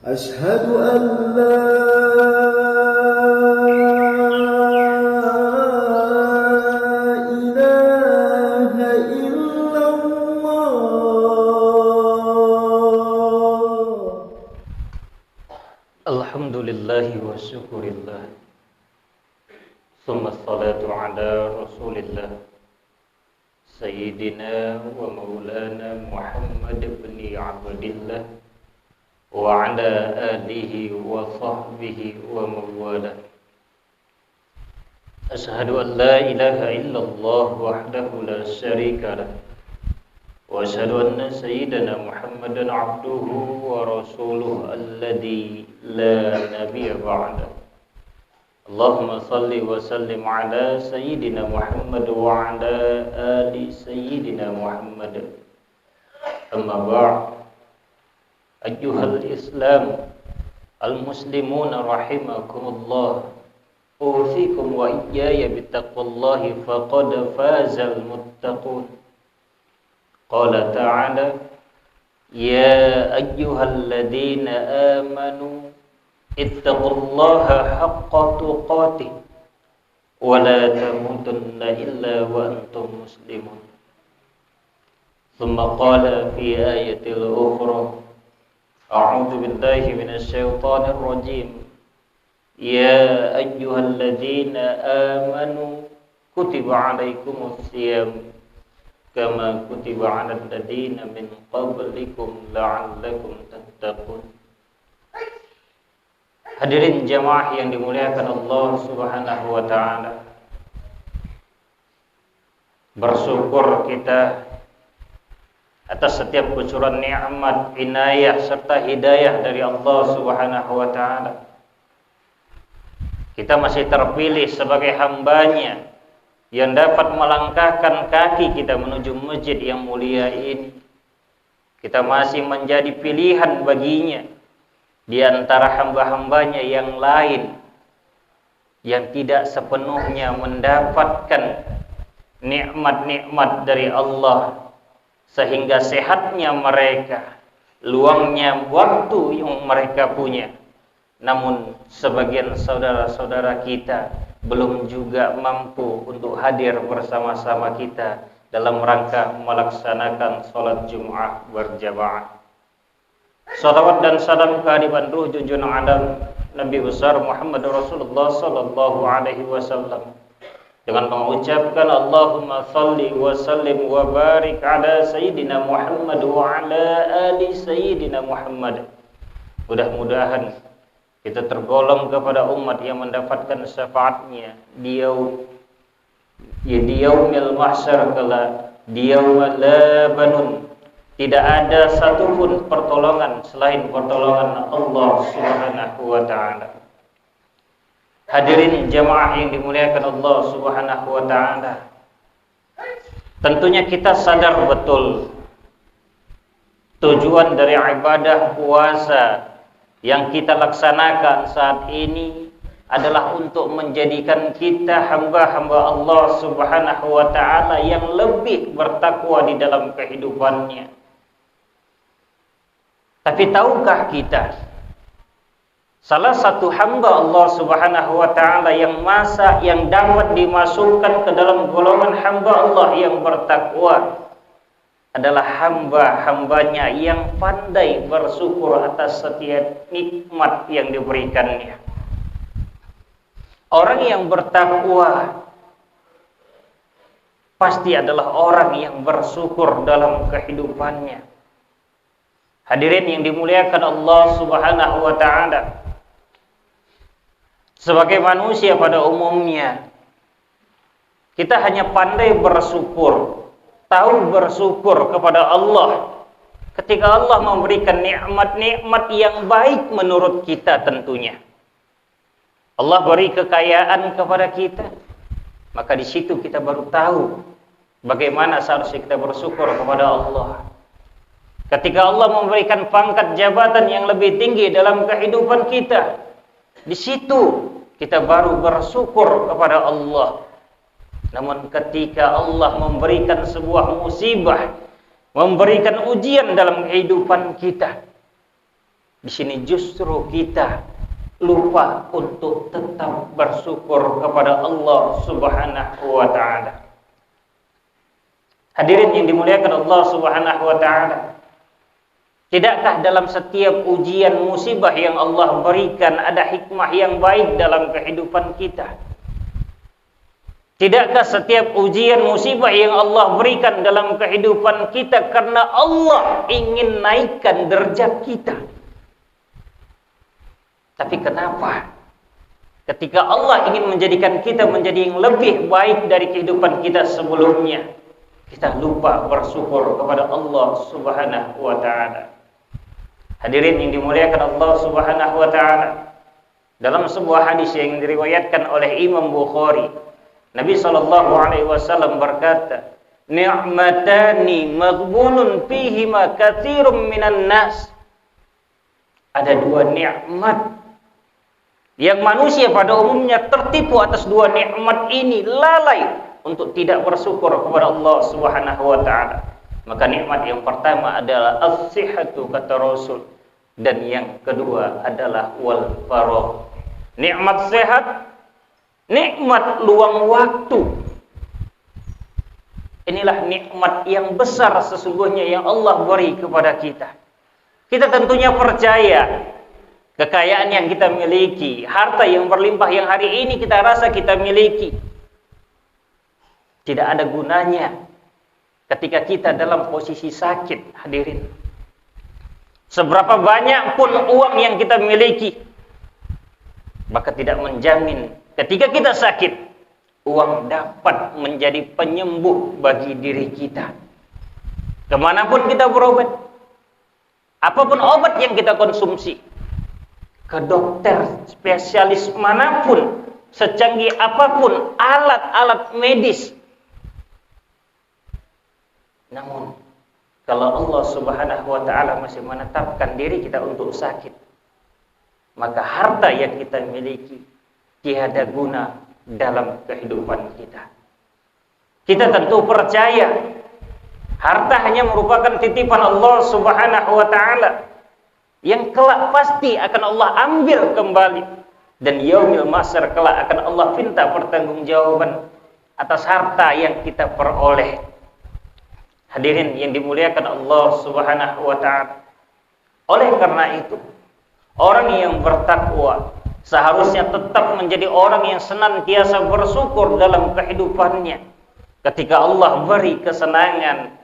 أشهد أن لا إله إلا الله. الحمد لله والشكر لله ثم الصلاة على رسول الله سيدنا ومولانا محمد بن عبد الله وعلى آله وصحبه ومن والاه. أشهد أن لا إله إلا الله وحده لا شريك له وأشهد أن سيدنا محمدا عبده ورسوله الذي لا نبي بعده. اللهم صل وسلم على سيدنا محمد وعلى آل سيدنا محمد. أما بعد، أيها الإسلام المسلمون رحمكم الله، أوصيكم وإياي بتقوى الله فقد فاز المتقون. قال تعالى: يا أيها الذين آمنوا اتقوا الله حق تقاته ولا تموتن إلا وأنتم مسلمون. ثم قال في آية أخرى: أعوذ بالله من الشيطان الرجيم. يا أيها الذين آمنوا كتب عليكم الصيام كما كتب على الذين من قبلكم لعلكم تتقون. Hadirin jamaah yang dimuliakan Allah Subhanahu wa taala. Bersyukur kita atas setiap kucuran nikmat, inayah serta hidayah dari Allah Subhanahu wa taala. Kita masih terpilih sebagai hamba-Nya yang dapat melangkahkan kaki kita menuju masjid yang mulia ini. Kita masih menjadi pilihan baginya di antara hamba-hambanya yang lain yang tidak sepenuhnya mendapatkan nikmat-nikmat dari Allah, sehingga sehatnya mereka, luangnya waktu yang mereka punya, namun sebagian saudara-saudara kita belum juga mampu untuk hadir bersama-sama kita dalam rangka melaksanakan sholat Jum'ah berjamaah. Salawat dan salam kehadiran ruh junjungan Adam Nabi besar Muhammad Rasulullah sallallahu alaihi wasallam dengan mengucapkan Allahumma salli wa sallim wa barik ala sayyidina Muhammad wa ala ali sayyidina Muhammad. Mudah-mudahan kita tergolong kepada umat yang mendapatkan syafaatnya di yaumil mahsyar kala, di yaumil la banun. Tidak ada satupun pertolongan selain pertolongan Allah Subhanahu wa taala. Hadirin jamaah yang dimuliakan Allah Subhanahu wa taala. Tentunya kita sadar betul tujuan dari ibadah puasa yang kita laksanakan saat ini adalah untuk menjadikan kita hamba-hamba Allah Subhanahu wa taala yang lebih bertakwa di dalam kehidupannya. Tapi tahukah kita, salah satu hamba Allah Subhanahu wa taala yang dapat dimasukkan ke dalam golongan hamba Allah yang bertakwa adalah hamba-hambanya yang pandai bersyukur atas setiap nikmat yang diberikannya. Orang yang bertakwa pasti adalah orang yang bersyukur dalam kehidupannya. Hadirin yang dimuliakan Allah Subhanahu wa taala. Sebagai manusia pada umumnya, kita hanya pandai bersyukur, tahu bersyukur kepada Allah ketika Allah memberikan nikmat-nikmat yang baik menurut kita tentunya. Allah beri kekayaan kepada kita, maka di situ kita baru tahu bagaimana seharusnya kita bersyukur kepada Allah. Ketika Allah memberikan pangkat jabatan yang lebih tinggi dalam kehidupan kita, di situ kita baru bersyukur kepada Allah. Namun ketika Allah memberikan sebuah musibah, memberikan ujian dalam kehidupan kita, Di sini justru kita lupa untuk tetap bersyukur kepada Allah Subhanahu wa taala. Hadirin yang dimuliakan Allah Subhanahu wa taala, tidakkah dalam setiap ujian musibah yang Allah berikan ada hikmah yang baik dalam kehidupan kita? Tidakkah setiap ujian musibah yang Allah berikan dalam kehidupan kita karena Allah ingin naikkan derajat kita? Tapi kenapa ketika Allah ingin menjadikan kita menjadi yang lebih baik dari kehidupan kita sebelumnya, kita lupa bersyukur kepada Allah Subhanahu wa taala? Hadirin yang dimuliakan Allah Subhanahu wa taala, dalam sebuah hadis yang diriwayatkan oleh Imam Bukhari, Nabi sallallahu alaihi wasallam berkata, "Ni'matani maghbunun fihima katsirum minan nas." Ada dua nikmat yang manusia pada umumnya tertipu atas dua nikmat ini, lalai untuk tidak bersyukur kepada Allah Subhanahu wa taala. Maka nikmat yang pertama adalah as-sihhatu kata Rasul, dan yang kedua adalah wal faragh. Nikmat sehat, nikmat luang waktu. Inilah nikmat yang besar sesungguhnya yang Allah beri kepada kita. Kita tentunya percaya kekayaan yang kita miliki, harta yang berlimpah yang hari ini kita rasa kita miliki, tidak ada gunanya ketika kita dalam posisi sakit. Hadirin, seberapa banyak pun uang yang kita miliki, maka tidak menjamin ketika kita sakit, uang dapat menjadi penyembuh bagi diri kita. Kemanapun kita berobat, apapun obat yang kita konsumsi, ke dokter spesialis manapun, secanggih apapun alat-alat medis, namun kalau Allah Subhanahu wa taala masih menetapkan diri kita untuk sakit, maka harta yang kita miliki tiada guna dalam kehidupan kita. Kita tentu percaya harta hanya merupakan titipan Allah Subhanahu wa taala yang kelak pasti akan Allah ambil kembali, dan yaumil mahsyar kelak akan Allah minta pertanggungjawaban atas harta yang kita peroleh. Hadirin yang dimuliakan Allah Subhanahu wa taala, oleh karena itu orang yang bertakwa seharusnya tetap menjadi orang yang senantiasa bersyukur dalam kehidupannya. Ketika Allah beri kesenangan,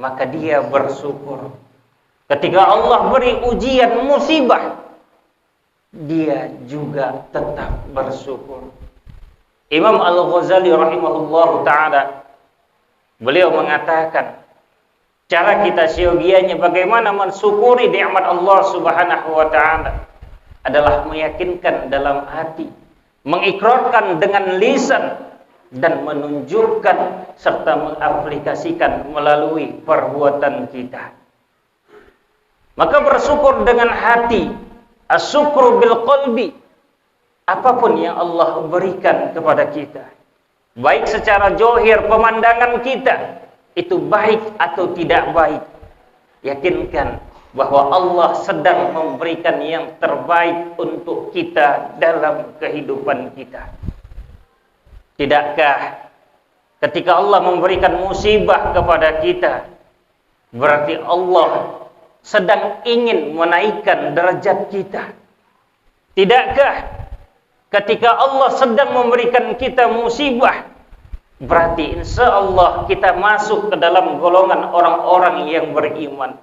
maka dia bersyukur. Ketika Allah beri ujian musibah, dia juga tetap bersyukur. Imam Al-Ghazali rahimahullahu ta'ala, beliau mengatakan, cara kita siogianya bagaimana mensyukuri nikmat Allah Subhanahu wa ta'ala adalah meyakinkan dalam hati, mengikrarkan dengan lisan, dan menunjukkan serta mengaplikasikan melalui perbuatan kita. Maka bersyukur dengan hati, asyukru bil qalbi, apapun yang Allah berikan kepada kita, baik secara zahir pemandangan kita itu baik atau tidak baik, yakinkan bahwa Allah sedang memberikan yang terbaik untuk kita dalam kehidupan kita. Tidakkah ketika Allah memberikan musibah kepada kita, berarti Allah sedang ingin menaikkan derajat kita? Tidakkah ketika Allah sedang memberikan kita musibah, berarti insya Allah kita masuk ke dalam golongan orang-orang yang beriman?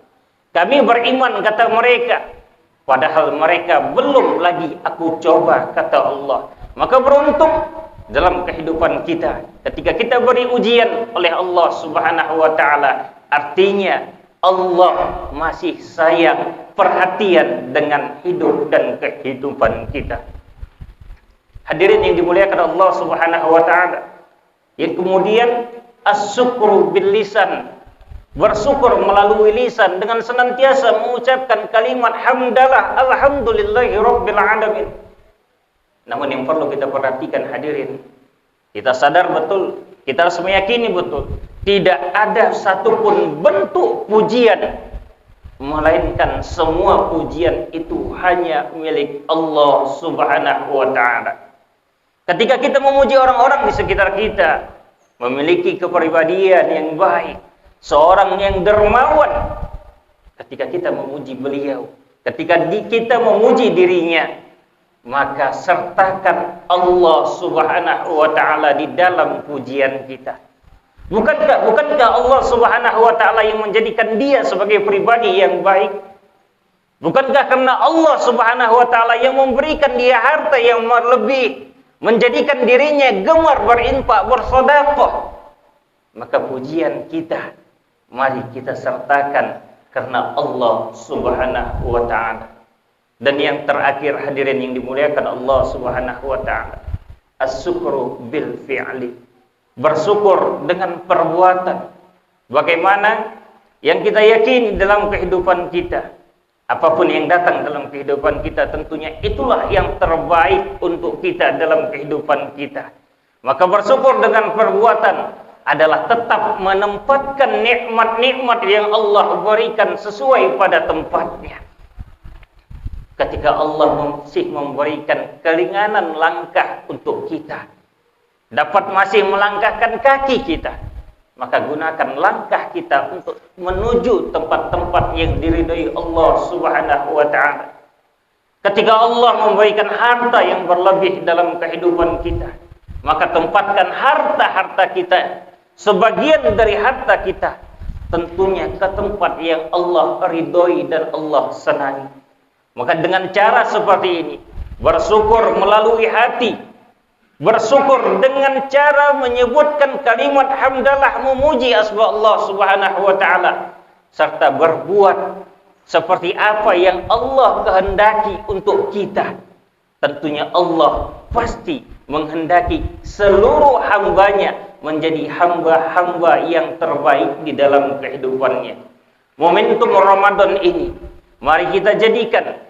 Kami beriman kata mereka, padahal mereka belum lagi aku coba kata Allah. Maka beruntung dalam kehidupan kita ketika kita beri ujian oleh Allah Subhanahu wa ta'ala, artinya Allah masih sayang, perhatian dengan hidup dan kehidupan kita. Hadirin yang dimuliakan Allah Subhanahu wa ta'ala, yang kemudian as-syukru bil lisan, bersyukur melalui lisan dengan senantiasa mengucapkan kalimat hamdalah, alhamdulillahi rabbil alamin. Namun yang perlu kita perhatikan hadirin, kita sadar betul, kita harus meyakini betul, tidak ada satupun bentuk pujian melainkan semua pujian itu hanya milik Allah Subhanahu wa taala. Ketika kita memuji orang-orang di sekitar kita, memiliki kepribadian yang baik, seorang yang dermawan, ketika kita memuji beliau, ketika kita memuji dirinya, maka sertakan Allah Subhanahu wa taala di dalam pujian kita. Bukankah Allah Subhanahu wa taala yang menjadikan dia sebagai pribadi yang baik? Bukankah karena Allah Subhanahu wa taala yang memberikan dia harta yang lebih, menjadikan dirinya gemar berinfak, bersedekah? Maka pujian kita mari kita sertakan karena Allah Subhanahu wa taala. Dan yang terakhir hadirin yang dimuliakan Allah Subhanahu wa taala, as-syukru bil fi'li. Bersyukur dengan perbuatan. Bagaimana yang kita yakini dalam kehidupan kita, apapun yang datang dalam kehidupan kita, tentunya itulah yang terbaik untuk kita dalam kehidupan kita. Maka bersyukur dengan perbuatan adalah tetap menempatkan nikmat-nikmat yang Allah berikan sesuai pada tempatnya. Ketika Allah masih memberikan keringanan langkah untuk kita, dapat masih melangkahkan kaki kita, maka gunakan langkah kita untuk menuju tempat-tempat yang diridhai Allah Subhanahu wa taala. Ketika Allah memberikan harta yang berlebih dalam kehidupan kita, maka tempatkan harta-harta kita, sebagian dari harta kita, tentunya ke tempat yang Allah ridhoi dan Allah senangi. Maka dengan cara seperti ini, bersyukur melalui hati, bersyukur dengan cara menyebutkan kalimat hamdalah, memuji asma Allah Subhanahu wa taala, serta berbuat seperti apa yang Allah kehendaki untuk kita. Tentunya Allah pasti menghendaki seluruh hambanya menjadi hamba-hamba yang terbaik di dalam kehidupannya. Momentum Ramadan ini mari kita jadikan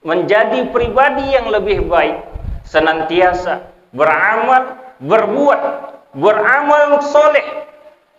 menjadi pribadi yang lebih baik, senantiasa beramal, beramal soleh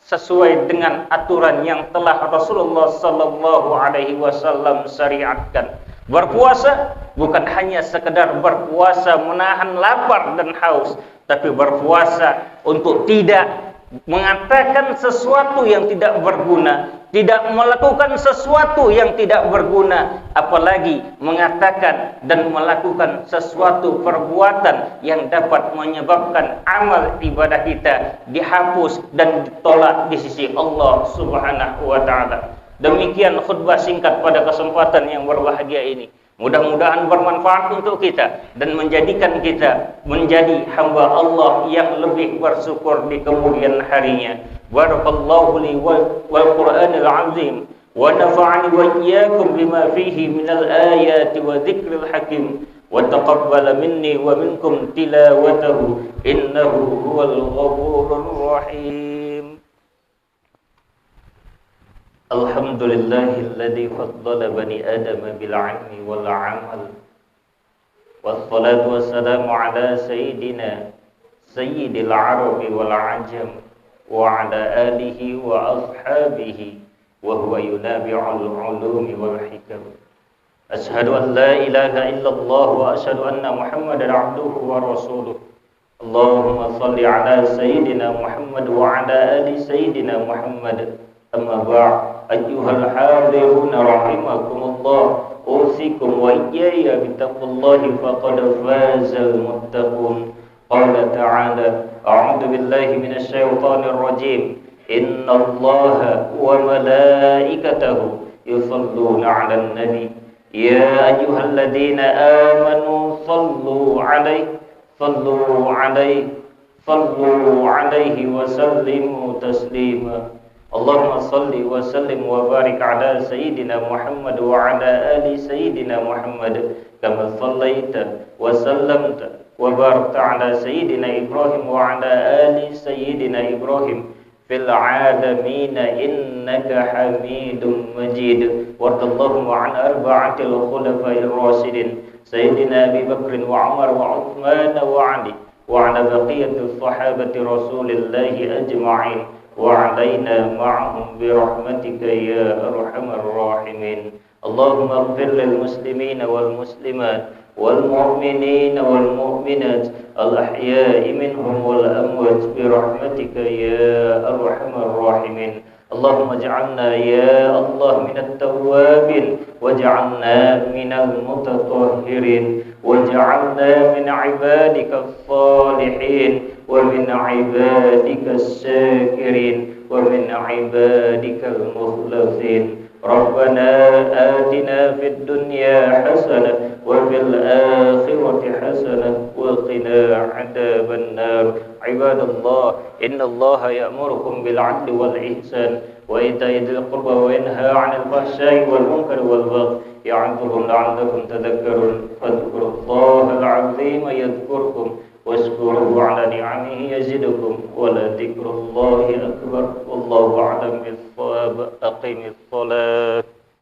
sesuai dengan aturan yang telah Rasulullah sallallahu alaihi wasallam syariatkan. Berpuasa bukan hanya sekedar berpuasa menahan lapar dan haus, tapi berpuasa untuk tidak mengatakan sesuatu yang tidak berguna, tidak melakukan sesuatu yang tidak berguna, apalagi mengatakan dan melakukan sesuatu perbuatan yang dapat menyebabkan amal ibadah kita dihapus dan ditolak di sisi Allah Subhanahu wa taala. Demikian khutbah singkat pada kesempatan yang berbahagia ini. Mudah-mudahan bermanfaat untuk kita dan menjadikan kita menjadi hamba Allah yang lebih bersyukur di kemudian harinya. Barakallahu li wal Qur'anil azim wa nafa'ani wa iyyakum bima fihi minal ayati wa dzikril hakim wa taqabbala minni wa minkum tilawatahu innahu huwal ghafurur rahim. Alhamdulillahilladzi faddala bani adama bil 'ilmi wal 'amal. Wassalatu wassalamu ala sayyidil arabi wal 'ajam wa ala alihi wa ashabihi wa huwa yunabi'ul 'ulumi wal hikam. Ashhadu an la ilaha illallah wa ashhadu anna Muhammadan 'abduhu wa rasuluh. Allahumma shalli ala sayyidina Muhammad wa ala ali sayyidina Muhammad. Amma ba'd, ayyuhal hadirun rahimakumullah, usikum wa iyaya bittaqullahi faqad fazal muttaqun. Qala ta'ala, a'udzu billahi minasy syaithanir rajim. Innallaha wa malaikatahu yusholluna 'alan nabi. Ya ayyuhalladzina amanu sallu 'alaihi wa sallimu taslima. Allahumma salli wa sallim wa barik ala sayyidina Muhammad wa ala ali sayyidina Muhammad kama sallaita wa sallamta wa barakta ala sayyidina Ibrahim wa ala ali sayyidina Ibrahim fil alamin innaka Hamidum Majid. Warḍallahu an arba'atil khulafa'ir rasyidin sayyidina Abi Bakr wa Umar wa Uthman wa Ali wa ala baqiyatis sahabati Rasulillahi ajma'in. وعلينا معهم برحمتك يا أرحم الراحمين. اللهم اغفر للمسلمين والمسلمات والمؤمنين والمؤمنات الأحياء منهم والأموات برحمتك يا أرحم الراحمين. اللهم اجعلنا يا الله من التوابين، واجعلنا من المتطهرين، واجعلنا من عبادك الصالحين، ومن عبادك الشاكرين، ومن عبادك المخلصين. ربنا آتنا في الدنيا حسنة وفي الآخرة حسنة وقنا عذاب النار. عباد الله، إن الله يأمركم بالعدل والإحسان وإيتاء ذي القربى وينهى عن الفحشاء والمنكر والبغي يعظكم لعلكم تذكرون. فاذكروا الله العظيم يذكركم واشكروه على نعمه يزدكم ولذكر الله أكبر والله أعلم بالصواب. أقم الصلاة.